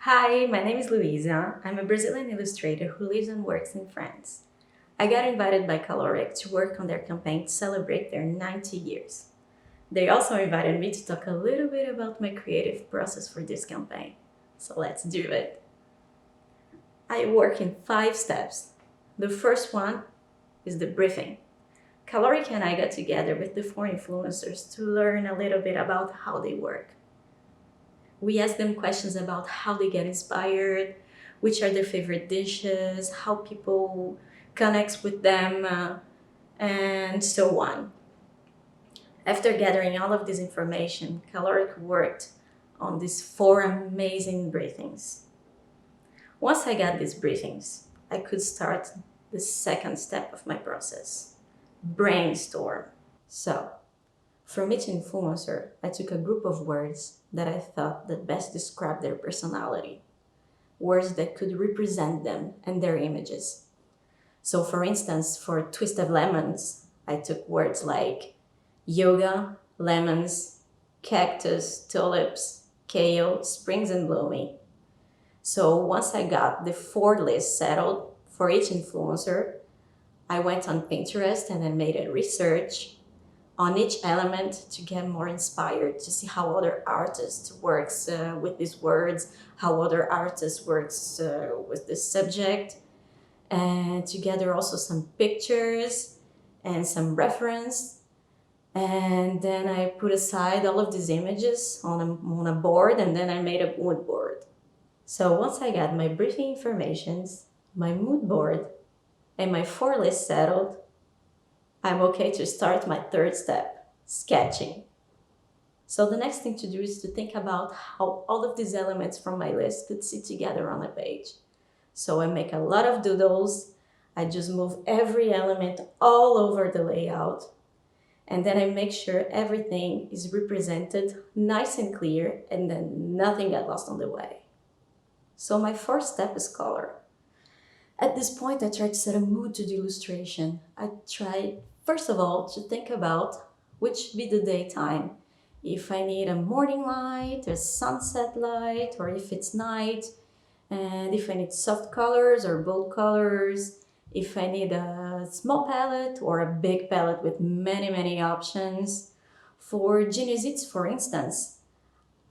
Hi, my name is Luiza. I'm a Brazilian illustrator who lives and works in France. I got invited by Kalorik to work on their campaign to celebrate their 90 years. They also invited me to talk a little bit about my creative process for this campaign. So let's do it. I work in 5 steps. The first one is the briefing. Kalorik and I got together with the 4 influencers to learn a little bit about how they work. We ask them questions about how they get inspired, which are their favorite dishes, how people connect with them, and so on. After gathering all of this information, Kalorik worked on these 4 amazing briefings. Once I got these briefings, I could start the second step of my process, brainstorm. So, from each influencer, I took a group of words that I thought that best described their personality, words that could represent them and their images. So for instance, for Twist of Lemons, I took words like yoga, lemons, cactus, tulips, kale, springs and blooming. So once I got the 4 lists settled for each influencer, I went on Pinterest and I made a research on each element to get more inspired, to see how other artists works with these words, how other artists works with this subject, and to gather also some pictures and some reference. And then I put aside all of these images on a board, and then I made a mood board. So once I got my briefing informations, my mood board, and my 4 lists settled, I'm okay to start my third step, sketching. So the next thing to do is to think about how all of these elements from my list could sit together on a page. So I make a lot of doodles. I just move every element all over the layout. And then I make sure everything is represented nice and clear, and then nothing got lost on the way. So my fourth step is color. At this point, I try to set a mood to the illustration. I try, first of all, to think about which should be the daytime. If I need a morning light, a sunset light, or if it's night, and if I need soft colors or bold colors, if I need a small palette or a big palette with many options. For Genesis, for instance,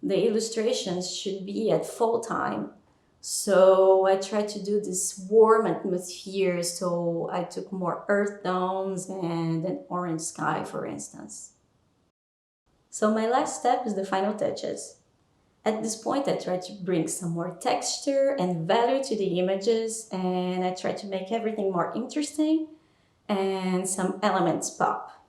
the illustrations should be at fall time. So I tried to do this warm atmosphere, so I took more earth tones and an orange sky, for instance. So my last step is the final touches. At this point, I try to bring some more texture and value to the images, and I try to make everything more interesting and some elements pop.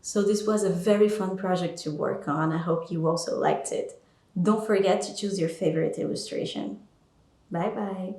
So this was a very fun project to work on. I hope you also liked it. Don't forget to choose your favorite illustration. Bye bye.